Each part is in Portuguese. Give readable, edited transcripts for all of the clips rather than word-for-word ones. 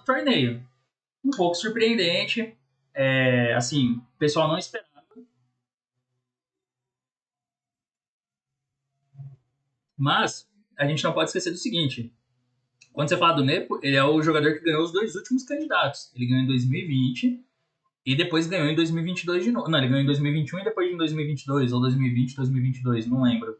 torneio. Um pouco surpreendente, assim, o pessoal não esperava. Mas a gente não pode esquecer do seguinte: quando você fala do Nepo, ele é o jogador que ganhou os dois últimos candidatos. Ele ganhou em 2020 e depois ganhou em 2022 de novo. Não, ele ganhou em 2021 e depois em 2022, ou 2020, 2022, não lembro.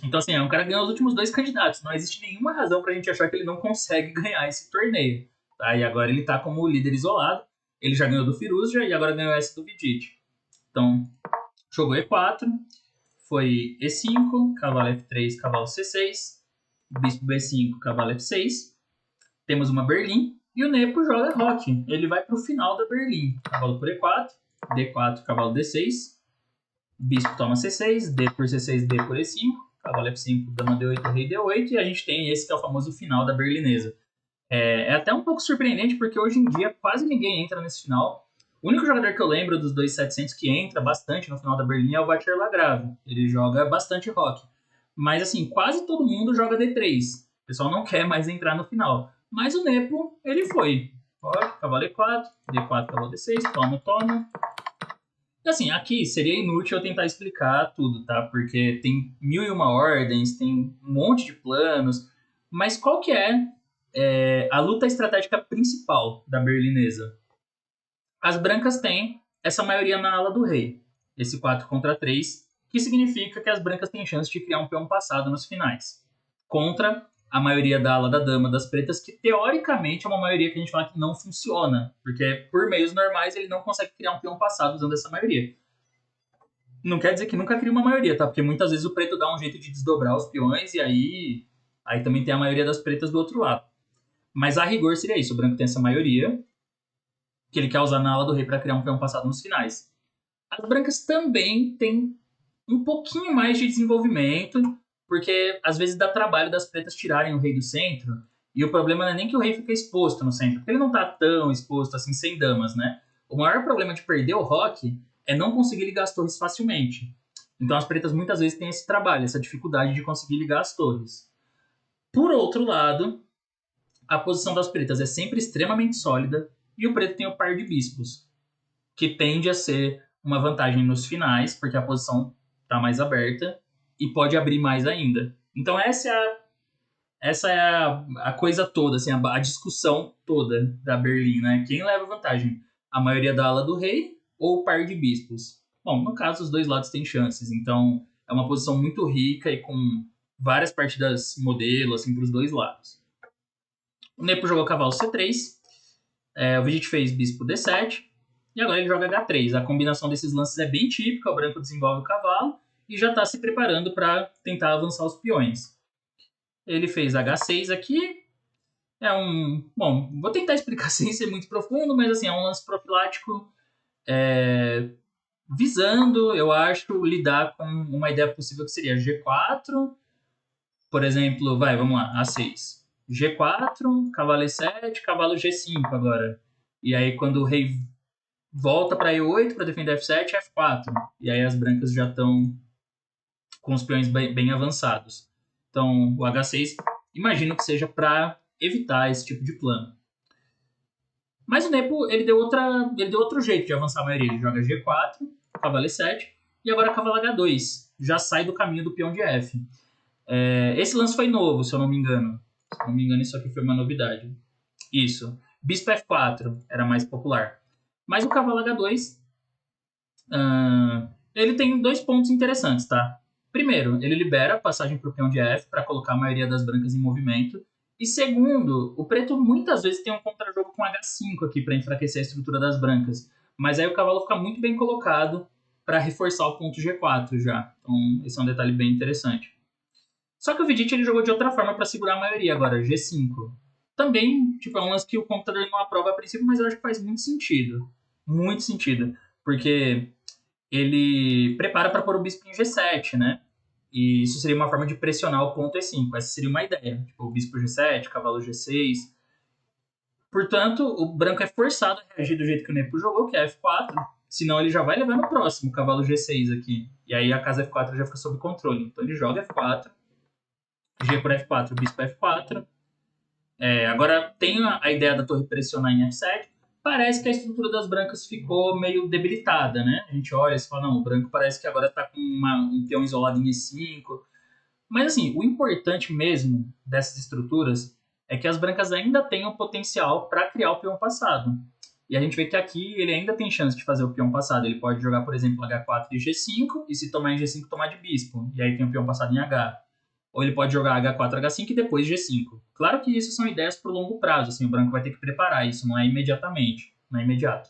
Então, assim, é um cara que ganhou os últimos dois candidatos. Não existe nenhuma razão pra gente achar que ele não consegue ganhar esse torneio. Tá? E agora ele tá como líder isolado. Ele já ganhou do Firuza e agora ganhou essa do Vidit. Então, jogou E4, foi E5, cavalo F3, cavalo C6, bispo B5, cavalo F6. Temos uma Berlim e o Nepo joga Roque. Ele vai para o final da Berlim. Cavalo por E4, D4, cavalo D6, bispo toma C6, D por C6, D por E5, cavalo F5, dama D8, rei D8, e a gente tem esse que é o famoso final da berlinesa. É até um pouco surpreendente, porque hoje em dia quase ninguém entra nesse final. O único jogador que eu lembro dos 2700 que entra bastante no final da Berlim é o Vacher Lagrave. Ele joga bastante rock. Mas, assim, quase todo mundo joga D3. O pessoal não quer mais entrar no final. Mas o Nepo, ele foi. Rock, cavalo E4, D4, cavalo D6, toma. E, assim, aqui seria inútil eu tentar explicar tudo, tá? Porque tem 1001 ordens, tem um monte de planos. Mas qual que é a luta estratégica principal da berlinesa? As brancas têm essa maioria na ala do rei, esse 4 contra 3, que significa que as brancas têm chance de criar um peão passado nos finais. Contra a maioria da ala da dama das pretas, que teoricamente é uma maioria que a gente fala que não funciona, porque por meios normais ele não consegue criar um peão passado usando essa maioria. Não quer dizer que nunca cria uma maioria, tá? Porque muitas vezes o preto dá um jeito de desdobrar os peões e aí também tem a maioria das pretas do outro lado. Mas a rigor seria isso, o branco tem essa maioria, que ele quer usar na ala do rei para criar um peão passado nos finais. As brancas também têm um pouquinho mais de desenvolvimento, porque às vezes dá trabalho das pretas tirarem o rei do centro, e o problema não é nem que o rei fica exposto no centro, porque ele não tá tão exposto assim sem damas, né? O maior problema de perder o roque é não conseguir ligar as torres facilmente. Então as pretas muitas vezes têm esse trabalho, essa dificuldade de conseguir ligar as torres. Por outro lado, a posição das pretas é sempre extremamente sólida, e o preto tem o par de bispos, que tende a ser uma vantagem nos finais, porque a posição está mais aberta e pode abrir mais ainda. Então essa é a coisa toda, assim, a discussão toda da Berlim, né? Quem leva vantagem? A maioria da ala do rei ou o par de bispos? Bom, no caso, os dois lados têm chances, então é uma posição muito rica e com várias partidas modelo, assim, para os dois lados. O Nepo jogou cavalo C3, o Vidit fez bispo D7, e agora ele joga H3. A combinação desses lances é bem típica, o branco desenvolve o cavalo e já está se preparando para tentar avançar os peões. Ele fez H6 aqui. Bom, vou tentar explicar sem ser muito profundo, mas assim, é um lance profilático visando, eu acho, lidar com uma ideia possível que seria G4, por exemplo, vamos lá, A6. G4, cavalo E7, cavalo G5 agora. E aí quando o rei volta para E8 para defender F7, F4. E aí as brancas já estão com os peões bem avançados. Então o H6 imagino que seja para evitar esse tipo de plano. Mas o Nepo ele deu outro jeito de avançar a maioria. Ele joga G4, cavalo E7 e agora cavalo H2. Já sai do caminho do peão de F. Esse lance foi novo, se eu não me engano. Se eu não me engano, isso aqui foi uma novidade. Isso. Bispo F4 era mais popular. Mas o cavalo H2, ele tem dois pontos interessantes, tá? Primeiro, ele libera a passagem para o peão de F para colocar a maioria das brancas em movimento. E segundo, o preto muitas vezes tem um contrajogo com H5 aqui para enfraquecer a estrutura das brancas. Mas aí o cavalo fica muito bem colocado para reforçar o ponto G4 já. Então esse é um detalhe bem interessante. Só que o Vidit ele jogou de outra forma para segurar a maioria agora, G5. Também, é um lance que o computador não aprova a princípio, mas eu acho que faz muito sentido. Muito sentido. Porque ele prepara para pôr o bispo em G7, né? E isso seria uma forma de pressionar o ponto E5. Essa seria uma ideia. O bispo G7, cavalo G6. Portanto, o branco é forçado a reagir do jeito que o Nepo jogou, que é F4. Senão ele já vai levar no próximo, cavalo G6 aqui. E aí a casa F4 já fica sob controle. Então ele joga F4. G por F4, bispo F4. Agora tem a ideia da torre pressionar em F7. Parece que a estrutura das brancas ficou meio debilitada, né? A gente olha e fala, não, o branco parece que agora está com um peão isolado em E5. Mas assim, o importante mesmo dessas estruturas é que as brancas ainda têm o potencial para criar o peão passado. E a gente vê que aqui ele ainda tem chance de fazer o peão passado. Ele pode jogar, por exemplo, H4 e G5, e se tomar em G5, tomar de bispo. E aí tem o peão passado em H. Ou ele pode jogar H4, H5 e depois G5. Claro que isso são ideias para longo prazo, assim, o branco vai ter que preparar isso, não é imediatamente, não é imediato.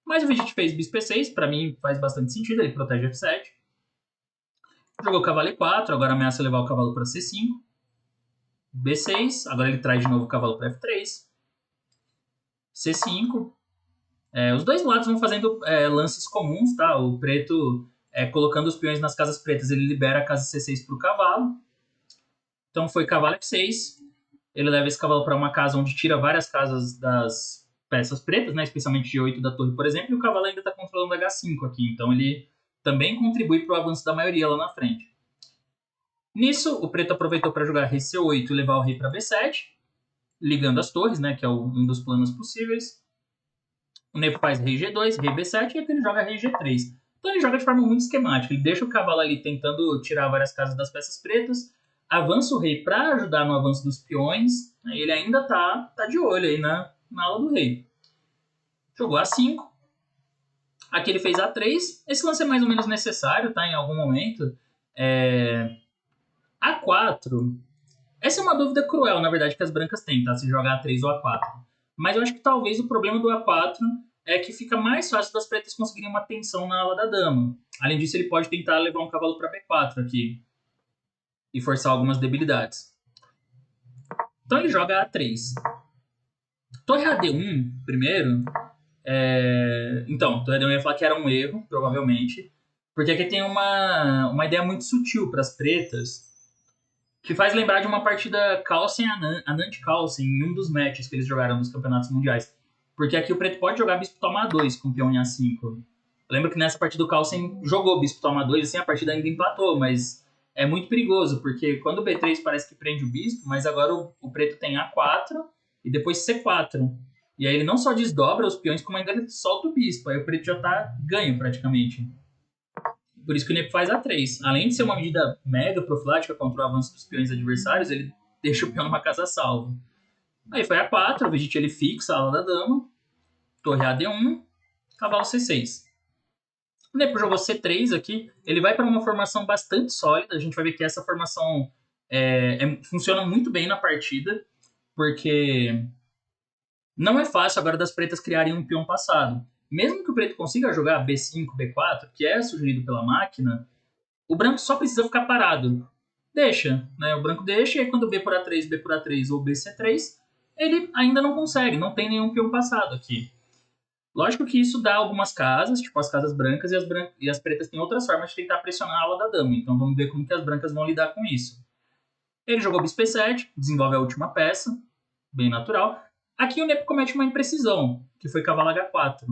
Mas o Vigit fez bispo E6, para mim faz bastante sentido, ele protege F7. Jogou cavalo E4, agora ameaça levar o cavalo para C5. B6, agora ele traz de novo o cavalo para F3. C5. Os dois lados vão fazendo lances comuns, tá? O preto, colocando os peões nas casas pretas, ele libera a casa C6 para o cavalo. Então foi cavalo F6. Ele leva esse cavalo para uma casa onde tira várias casas das peças pretas, né? Especialmente G8 da torre, por exemplo. E o cavalo ainda está controlando H5 aqui. Então ele também contribui para o avanço da maioria lá na frente. Nisso, o preto aproveitou para jogar rei C8 e levar o rei para B7, ligando as torres, né? Que é um dos planos possíveis. O Nepo faz rei G2, rei B7 e aqui ele joga rei G3. Então ele joga de forma muito esquemática. Ele deixa o cavalo ali tentando tirar várias casas das peças pretas, avança o rei para ajudar no avanço dos peões. Ele ainda tá de olho aí na ala do rei. Jogou A5. Aqui ele fez A3. Esse lance é mais ou menos necessário, tá? Em algum momento. A4. Essa é uma dúvida cruel, na verdade, que as brancas têm, tá? Se jogar A3 ou A4. Mas eu acho que talvez o problema do A4 é que fica mais fácil das pretas conseguirem uma tensão na ala da dama. Além disso, ele pode tentar levar um cavalo para B4 aqui e forçar algumas debilidades. Então ele joga A3. Torre AD1, primeiro. Então, Torre AD1 ia falar que era um erro, provavelmente. Porque aqui tem uma ideia muito sutil para as pretas, que faz lembrar de uma partida Carlsen-Anand-Carlsen em um dos matches que eles jogaram nos campeonatos mundiais. Porque aqui o preto pode jogar bispo toma A2 com peão em A5. Eu lembro que nessa partida o Carlsen jogou bispo toma A2, assim, a partida ainda empatou, mas é muito perigoso, porque quando o B3 parece que prende o bispo, mas agora o preto tem A4 e depois C4. E aí ele não só desdobra os peões, como ainda solta o bispo. Aí o preto já tá ganho praticamente. Por isso que o Nepo faz A3. Além de ser uma medida mega profilática contra o avanço dos peões adversários, ele deixa o peão numa casa salvo. Aí foi A4, o Vigit ele fixa a ala da dama, torre AD1, cavalo C6. O Nepo jogou C3 aqui, ele vai para uma formação bastante sólida, a gente vai ver que essa formação funciona muito bem na partida, porque não é fácil agora das pretas criarem um peão passado. Mesmo que o preto consiga jogar B5, B4, que é sugerido pela máquina, o branco só precisa ficar parado. Deixa, né? O branco deixa, e aí quando B por A3, B por A3 ou BC3, ele ainda não consegue, não tem nenhum peão passado aqui. Lógico que isso dá algumas casas, tipo as casas brancas, e as pretas têm outras formas de tentar pressionar a ala da dama. Então vamos ver como que as brancas vão lidar com isso. Ele jogou bispo E7, desenvolve a última peça, bem natural. Aqui o Nepo comete uma imprecisão, que foi cavalo H4.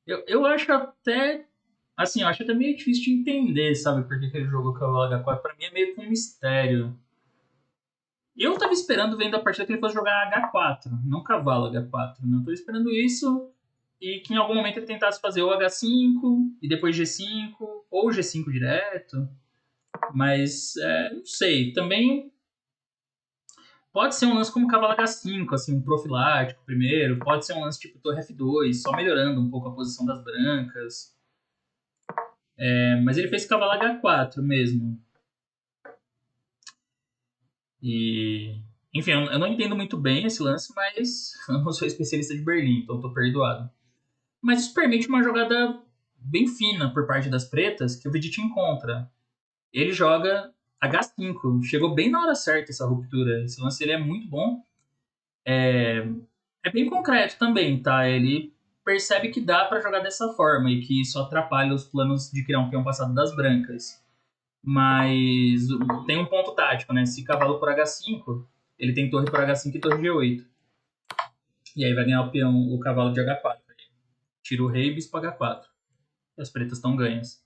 Eu acho até... Assim, eu acho até meio difícil de entender, sabe? Por que ele jogou cavalo H4. Pra mim é meio que um mistério. Eu tava esperando, vendo a partida, que ele fosse jogar H4, não cavalo H4. Não tô esperando isso. E que em algum momento ele tentasse fazer o H5, e depois G5, ou G5 direto. Mas, não sei. Também pode ser um lance como cavalo H5, assim, um profilático primeiro. Pode ser um lance tipo torre F2, só melhorando um pouco a posição das brancas. Mas ele fez cavalo H4 mesmo. E, enfim, eu não entendo muito bem esse lance, mas eu não sou especialista de Berlim, então estou perdoado. Mas isso permite uma jogada bem fina por parte das pretas, que o Vigit encontra. Ele joga H5. Chegou bem na hora certa essa ruptura. Esse lance ele é muito bom. É bem concreto também, tá? Ele percebe que dá para jogar dessa forma e que isso atrapalha os planos de criar um peão passado das brancas. Mas tem um ponto tático, né? Se cavalo por H5, ele tem torre por H5 e torre G8. E aí vai ganhar o cavalo de H4. Tira o rei e bispo H4. E as pretas estão ganhas.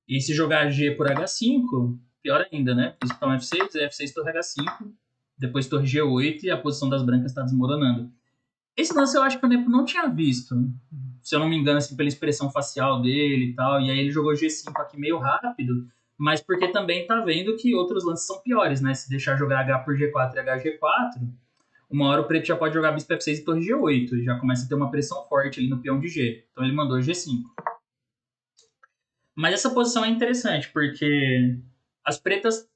E se jogar G por H5, pior ainda, né? Bispo toma F6, F6 torre H5, depois torre G8 e a posição das brancas está desmoronando. Esse lance eu acho que o Nepo não tinha visto, se eu não me engano, assim, pela expressão facial dele e tal, e aí ele jogou G5 aqui meio rápido, mas porque também tá vendo que outros lances são piores, né? Se deixar jogar H por G4 e HG4, uma hora o preto já pode jogar bispo F6 e torre G8, já começa a ter uma pressão forte ali no peão de G. Então ele mandou G5. Mas essa posição é interessante, porque as pretas...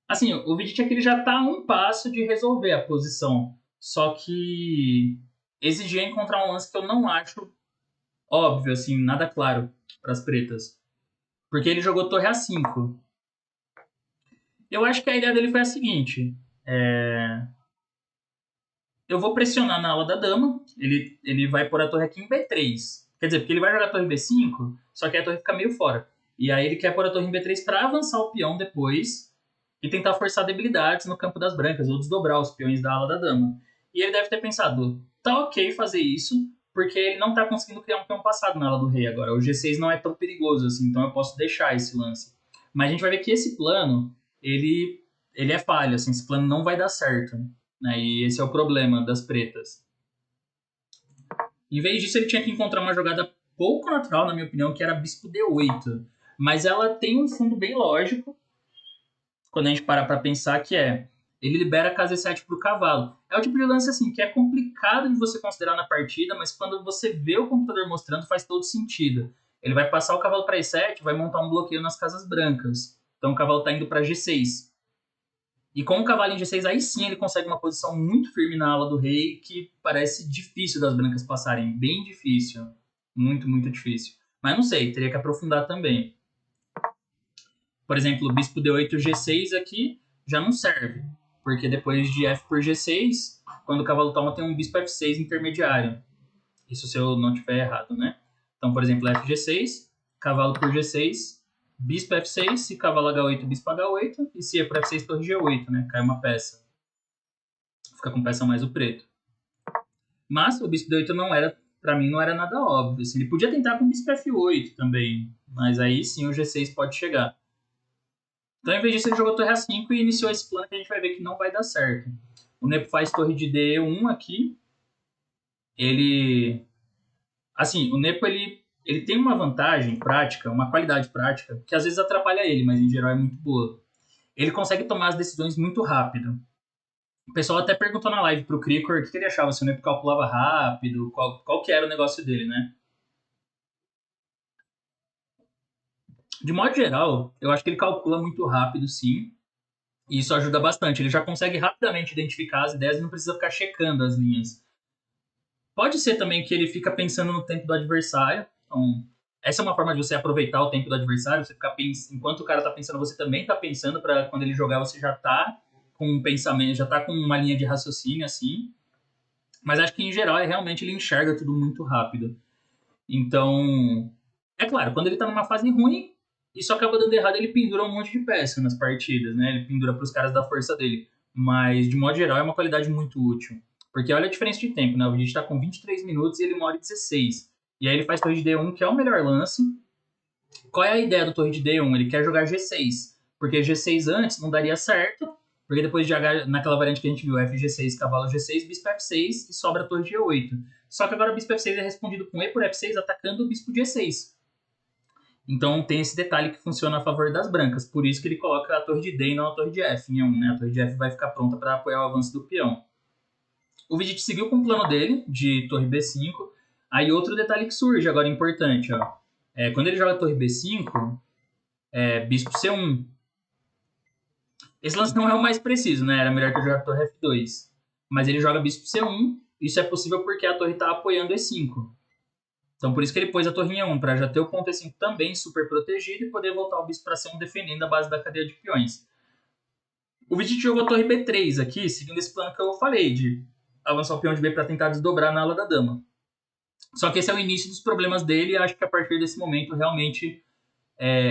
Assim, o Vidit aqui ele já tá a um passo de resolver a posição. Só que exigia encontrar um lance que eu não acho óbvio, assim, nada claro para as pretas. Porque ele jogou torre A5. Eu acho que a ideia dele foi a seguinte. Eu vou pressionar na ala da dama. Ele vai pôr a torre aqui em B3. Quer dizer, porque ele vai jogar a torre B5, só que a torre fica meio fora. E aí ele quer pôr a torre em B3 para avançar o peão depois e tentar forçar debilidades no campo das brancas, ou desdobrar os peões da ala da dama. E ele deve ter pensado, tá ok fazer isso, porque ele não tá conseguindo criar um peão passado na ala do rei agora. O G6 não é tão perigoso assim, então eu posso deixar esse lance. Mas a gente vai ver que esse plano, ele é falho, assim, esse plano não vai dar certo. Né? E esse é o problema das pretas. Em vez disso, ele tinha que encontrar uma jogada pouco natural, na minha opinião, que era bispo D8. Mas ela tem um fundo bem lógico, quando a gente para pra pensar, que é... Ele libera a casa E7 pro cavalo. É o tipo de lance, assim, que é complicado de você considerar na partida, mas quando você vê o computador mostrando, faz todo sentido. Ele vai passar o cavalo para E7, vai montar um bloqueio nas casas brancas. Então o cavalo tá indo para G6. E com o cavalo em G6, aí sim ele consegue uma posição muito firme na ala do rei, que parece difícil das brancas passarem. Bem difícil. Muito, muito difícil. Mas não sei, teria que aprofundar também. Por exemplo, o bispo D8 G6 aqui já não serve. Porque depois de F por G6, quando o cavalo toma, tem um bispo F6 intermediário. Isso se eu não estiver errado, né? Então, por exemplo, FG6, cavalo por G6, bispo F6, se cavalo H8, bispo H8, e se é por F6, torre G8, né? Cai uma peça. Fica com peça mais o preto. Mas o bispo D8 não era, pra mim, não era nada óbvio. Assim, ele podia tentar com o bispo F8 também, mas aí sim o G6 pode chegar. Então, em vez disso, ele jogou torre A5 e iniciou esse plano que a gente vai ver que não vai dar certo. O Nepo faz torre de D1 aqui. Ele... Assim, o Nepo, ele tem uma vantagem prática, uma qualidade prática, que às vezes atrapalha ele, mas em geral é muito boa. Ele consegue tomar as decisões muito rápido. O pessoal até perguntou na live pro Krikor o que ele achava, se o Nepo calculava rápido, qual que era o negócio dele, né? De modo geral, eu acho que ele calcula muito rápido, sim. E isso ajuda bastante. Ele já consegue rapidamente identificar as ideias e não precisa ficar checando as linhas. Pode ser também que ele fica pensando no tempo do adversário. Então, essa é uma forma de você aproveitar o tempo do adversário. Você ficar enquanto o cara tá pensando, você também tá pensando, para quando ele jogar você já tá com um pensamento, já tá com uma linha de raciocínio assim. Mas acho que em geral realmente ele enxerga tudo muito rápido. Então, é claro, quando ele tá numa fase ruim, isso acaba dando errado, ele pendura um monte de peça nas partidas, né? Ele pendura pros caras da força dele. Mas, de modo geral, é uma qualidade muito útil. Porque olha a diferença de tempo, né? O Vidit tá com 23 minutos e ele mora em 16. E aí ele faz torre de D1, que é o melhor lance. Qual é a ideia do torre de D1? Ele quer jogar G6. Porque G6 antes não daria certo. Porque depois de H, naquela variante que a gente viu, FG6, cavalo G6, bispo F6 e sobra a torre G8. Só que agora o bispo F6 é respondido com E por F6, atacando o bispo G6. Então tem esse detalhe que funciona a favor das brancas. Por isso que ele coloca a torre de D e não a torre de F em 1, né? A torre de F vai ficar pronta para apoiar o avanço do peão. O Vidit seguiu com o plano dele, de torre B5. Aí outro detalhe que surge agora importante, ó. Quando ele joga a torre B5, bispo C1. Esse lance não é o mais preciso, né? Era melhor que eu jogar a torre F2. Mas ele joga bispo C1. Isso é possível porque a torre está apoiando E5. Então por isso que ele pôs a torre em 1, para já ter o ponto E5 também super protegido e poder voltar o bispo para C1 defendendo a base da cadeia de peões. O Vidit jogou a torre B3 aqui, seguindo esse plano que eu falei, de avançar o peão de B para tentar desdobrar na ala da dama. Só que esse é o início dos problemas dele e acho que a partir desse momento realmente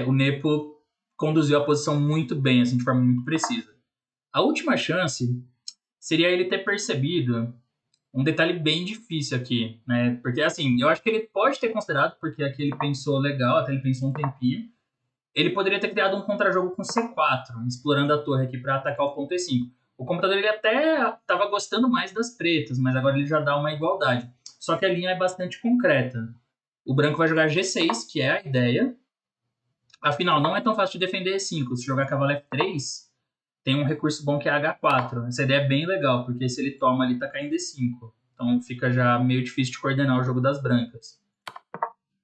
o Nepo conduziu a posição muito bem, assim, de forma muito precisa. A última chance seria ele ter percebido um detalhe bem difícil aqui, né? Porque, assim, eu acho que ele pode ter considerado, porque aqui ele pensou legal, até ele pensou um tempinho, Ele poderia ter criado um contrajogo com C4, explorando a torre aqui para atacar o ponto E5. O computador ele até estava gostando mais das pretas, mas agora ele já dá uma igualdade. Só que a linha é bastante concreta. O branco vai jogar G6, que é a ideia. Afinal, não é tão fácil de defender E5. Se jogar cavalo F3, tem um recurso bom que é H4. Essa ideia é bem legal, porque se ele toma ali, tá caindo D5. Então fica já meio difícil de coordenar o jogo das brancas.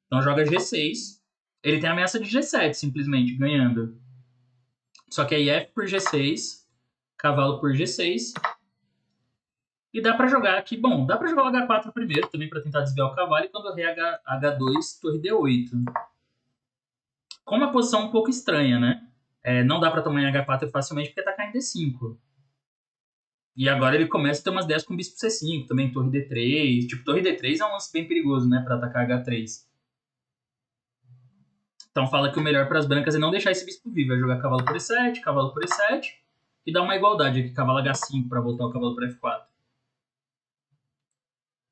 Então joga G6. Ele tem a ameaça de G7, simplesmente, ganhando. Só que aí F por G6, cavalo por G6. E dá pra jogar aqui, bom, dá pra jogar o H4 primeiro, também pra tentar desviar o cavalo, e quando o rei H2, torre D8. Com uma posição um pouco estranha, né? Não dá pra tomar em H4 facilmente porque tá caindo D5. E agora ele começa a ter umas ideias com bispo C5, também torre D3. Tipo, torre D3 é um lance bem perigoso, né? Pra atacar H3. Então fala que o melhor para as brancas é não deixar esse bispo vivo. É jogar cavalo por E7, cavalo por E7. E dar uma igualdade aqui, cavalo H5 para voltar o cavalo para F4.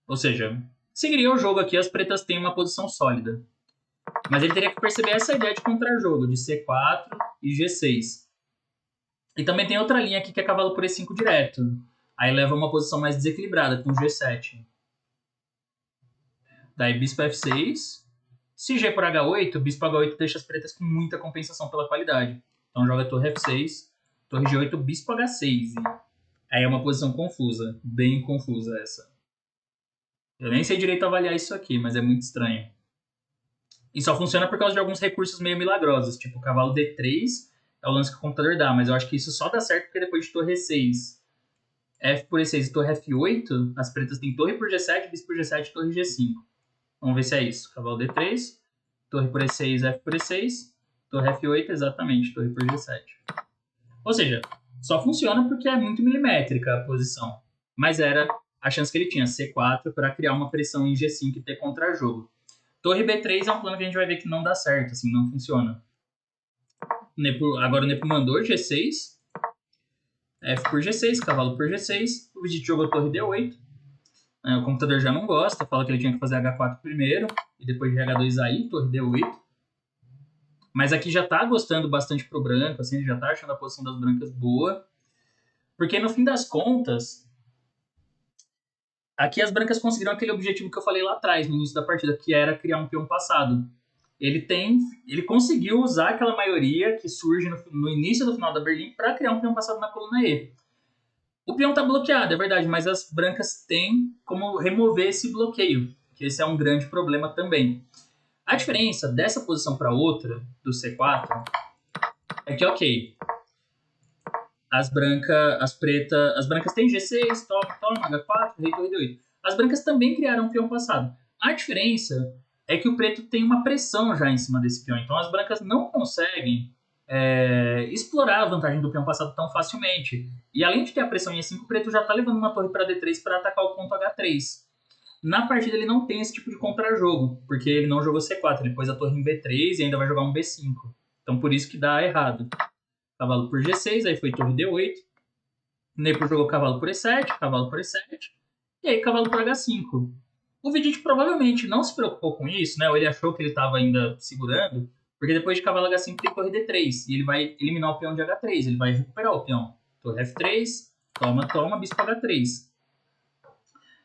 Ou seja, seguiria o jogo aqui, as pretas têm uma posição sólida. Mas ele teria que perceber essa ideia de contrajogo, de C4 e G6. E também tem outra linha aqui que é cavalo por E5 direto. Aí leva uma posição mais desequilibrada, com G7. Daí bispo F6. Se G por H8, bispo H8 deixa as pretas com muita compensação pela qualidade. Então joga torre F6, torre G8, bispo H6. Aí é uma posição confusa, bem confusa essa. Eu nem sei direito avaliar isso aqui, mas é muito estranho. E só funciona por causa de alguns recursos meio milagrosos, tipo o cavalo D3 é o lance que o computador dá, mas eu acho que isso só dá certo porque depois de torre E6, F por E6 e torre F8, as pretas têm torre por G7, bispo por G7 e torre G5. Vamos ver se é isso. Cavalo D3, torre por E6, F por E6, torre F8, exatamente, torre por G7. Ou seja, só funciona porque é muito milimétrica a posição. Mas era a chance que ele tinha, C4, para criar uma pressão em G5 e ter contra-jogo. Torre B3 é um plano que a gente vai ver que não dá certo, assim, não funciona. Agora o Nepo mandou G6, F por G6, cavalo por G6, o Vegeta jogou torre D8. O computador já não gosta, fala que ele tinha que fazer H4 primeiro, e depois de H2 aí, torre D8. Mas aqui já tá gostando bastante pro branco, assim, ele já tá achando a posição das brancas boa. Porque no fim das contas, aqui as brancas conseguiram aquele objetivo que eu falei lá atrás, no início da partida, que era criar um peão passado. Ele conseguiu usar aquela maioria que surge no início do final da Berlim para criar um peão passado na coluna E. O peão tá bloqueado, é verdade, mas as brancas têm como remover esse bloqueio, que esse é um grande problema também. A diferença dessa posição para outra, do C4, é que, ok, as brancas têm G6, toma, H4, rei, torre, D8. As brancas também criaram um peão passado. A diferença é que o preto tem uma pressão já em cima desse peão, então as brancas não conseguem explorar a vantagem do peão passado tão facilmente. E além de ter a pressão em E5, o preto já está levando uma torre para D3 para atacar o ponto H3. Na partida ele não tem esse tipo de contra-jogo, porque ele não jogou C4, ele pôs a torre em B3 e ainda vai jogar um B5. Então por isso que dá errado. Cavalo por G6, aí foi torre D8. Nepo jogou cavalo por E7, cavalo por E7. E aí cavalo por H5. O Vegeta provavelmente não se preocupou com isso, né? Ou ele achou que ele estava ainda segurando, porque depois de cavalo H5 tem torre D3. E ele vai eliminar o peão de H3, ele vai recuperar o peão. Torre F3, toma, bispo H3.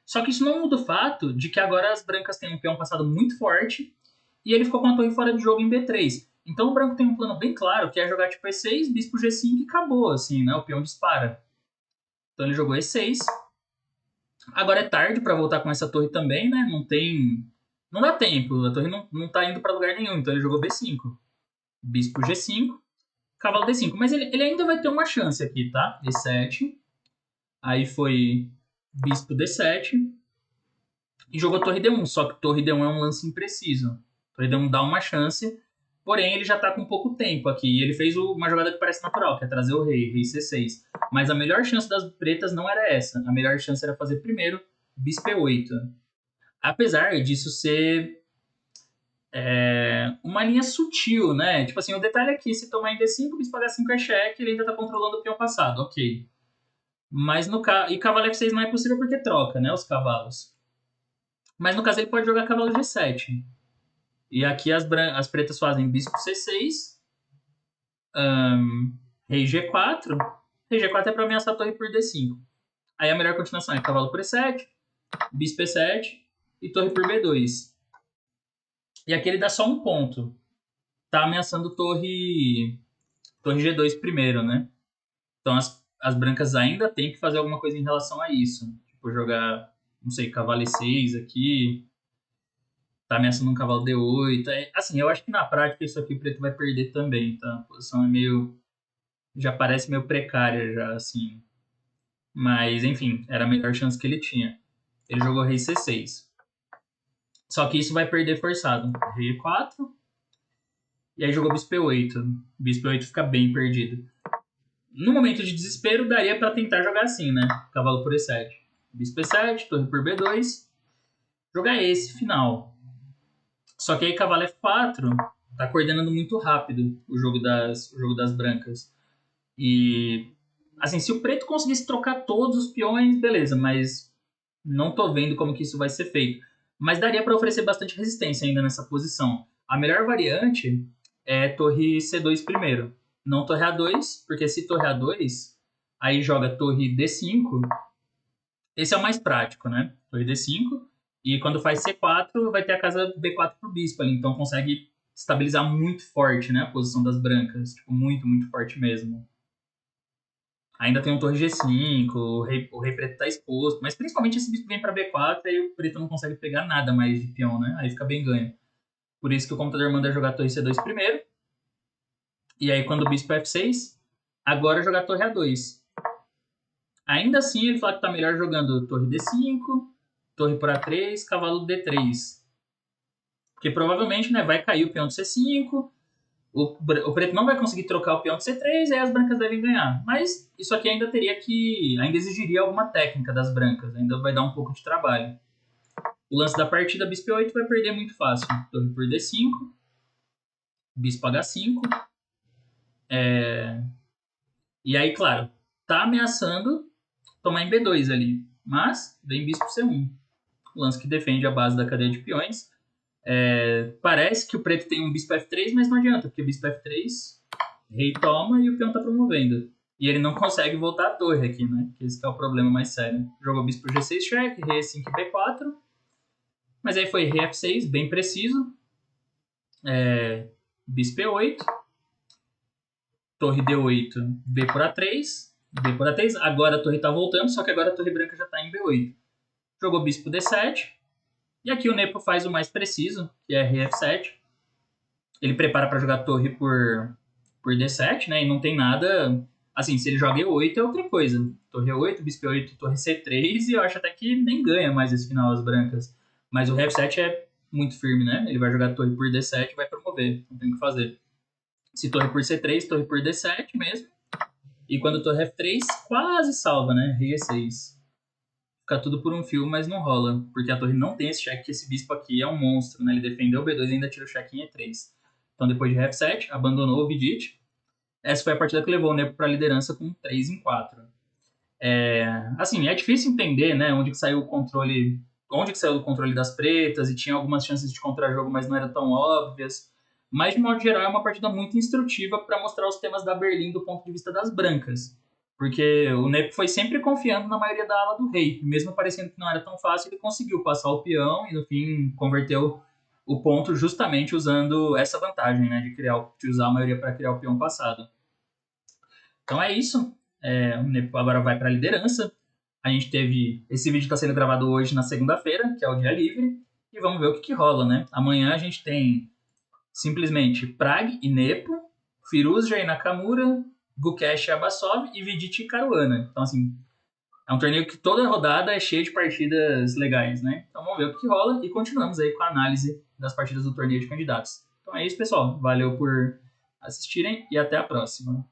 Só que isso não muda o fato de que agora as brancas têm um peão passado muito forte e ele ficou com a torre fora de jogo em B3. Então o branco tem um plano bem claro, que é jogar tipo E6, bispo G5 e acabou, assim, né? O peão dispara. Então ele jogou E6. Agora é tarde para voltar com essa torre também, né? Não dá tempo, a torre não tá indo para lugar nenhum, então ele jogou B5. Bispo G5, cavalo D5. Mas ele ainda vai ter uma chance aqui, tá? E7. Aí foi bispo D7. E jogou torre D1, só que torre D1 é um lance impreciso. Torre D1 dá uma chance, porém ele já tá com pouco tempo aqui. E ele fez uma jogada que parece natural, que é trazer o rei C6. Mas a melhor chance das pretas não era essa. A melhor chance era fazer primeiro bispo E8. Apesar disso ser uma linha sutil, né? Tipo assim, o detalhe aqui, se tomar em D5, bispo H5 é cheque, ele ainda tá controlando o peão passado, ok. Mas e cavalo F6 não é possível porque troca, né, os cavalos. Mas no caso ele pode jogar cavalo G7. E aqui as pretas fazem bispo C6, Rei G4. Rei G4 é para ameaçar a torre por D5. Aí a melhor continuação é cavalo por E7, bispo E7 e torre por B2. E aqui ele dá só um ponto. Tá ameaçando torre G2 primeiro, né? Então as brancas ainda tem que fazer alguma coisa em relação a isso. Tipo, jogar, não sei, cavalo E6 aqui. Tá ameaçando um cavalo D8. Assim, eu acho que na prática isso aqui o preto vai perder também, tá? A posição é meio... já parece meio precária já, assim. Mas, enfim, era a melhor chance que ele tinha. Ele jogou rei C6. Só que isso vai perder forçado. Rei E4. E aí jogou bispo E8. Bispo E8 fica bem perdido. No momento de desespero, daria para tentar jogar assim, né? Cavalo por E7. Bispo E7, torre por B2. Jogar esse final. Só que aí cavalo F4 tá coordenando muito rápido o jogo das brancas. E, assim, se o preto conseguisse trocar todos os peões, beleza, mas não tô vendo como que isso vai ser feito. Mas daria para oferecer bastante resistência ainda nessa posição. A melhor variante é torre C2 primeiro. Não torre A2, porque se torre A2, aí joga torre D5. Esse é o mais prático, né? Torre D5. E quando faz C4, vai ter a casa B4 pro bispo ali. Então consegue estabilizar muito forte, né? A posição das brancas. Tipo, muito, muito forte mesmo. Ainda tem um torre G5, o rei preto tá exposto. Mas principalmente esse bispo vem pra B4, aí o preto não consegue pegar nada mais de peão, né? Aí fica bem ganho. Por isso que o computador manda jogar torre C2 primeiro. E aí quando o bispo é F6, agora jogar torre A2. Ainda assim, ele fala que tá melhor jogando torre D5, torre por A3, cavalo D3. Porque provavelmente, né, vai cair o peão de C5, o preto não vai conseguir trocar o peão de C3, aí as brancas devem ganhar. Mas isso aqui ainda teria que... ainda exigiria alguma técnica das brancas, ainda vai dar um pouco de trabalho. O lance da partida, bispo E8 vai perder muito fácil. Torre por D5, bispo H5. E aí, claro, tá ameaçando tomar em B2 ali. Mas vem bispo C1. O lance que defende a base da cadeia de peões. Parece que o preto tem um bispo F3, mas não adianta, porque bispo F3, rei toma e o peão tá promovendo. E ele não consegue voltar à torre aqui, né? Que esse que é o problema mais sério. Jogou bispo G6 cheque, rei E5 e B4. Mas aí foi rei F6, bem preciso. Bispo E8. Torre D8, B por A3. B por A3. Agora a torre tá voltando, só que agora a torre branca já tá em B8. Jogou bispo D7. E aqui o Nepo faz o mais preciso, que é rei F7. Ele prepara para jogar torre por D7, né? E não tem nada... Assim, se ele joga E8 é outra coisa. Torre E8, bispo E8, torre C3, e eu acho até que nem ganha mais esse final as brancas. Mas o rei F7 é muito firme, né? Ele vai jogar torre por D7 e vai promover. Não tem o que fazer. Se torre por C3, torre por D7 mesmo. E quando torre F3, quase salva, né? Rei E6. Fica tudo por um fio, mas não rola. Porque a torre não tem esse cheque, que esse bispo aqui é um monstro, né? Ele defendeu o B2 e ainda tira o cheque em E3. Então depois de F7, abandonou o Vidit. Essa foi a partida que levou o Nepo para a liderança com 3 em 4. Assim, é difícil entender, né? Onde que saiu o controle... Onde que saiu o controle das pretas, e tinha algumas chances de contra-jogo, mas não eram tão óbvias. Mas, de modo geral, é uma partida muito instrutiva para mostrar os temas da Berlim do ponto de vista das brancas. Porque o Nepo foi sempre confiando na maioria da ala do rei. Mesmo parecendo que não era tão fácil, ele conseguiu passar o peão e, no fim, converteu o ponto justamente usando essa vantagem, né? De usar a maioria para criar o peão passado. Então é isso. O Nepo agora vai para a liderança. A gente teve... Esse vídeo está sendo gravado hoje, na segunda-feira, que é o dia livre. E vamos ver o que rola, né? Amanhã a gente tem... simplesmente Prag e Nepo, Firuzja e Nakamura, Gukesh e Abasov e Vidit e Caruana. Então, assim, é um torneio que toda rodada é cheia de partidas legais, né? Então vamos ver o que rola e continuamos aí com a análise das partidas do torneio de candidatos. Então é isso, pessoal. Valeu por assistirem e até a próxima.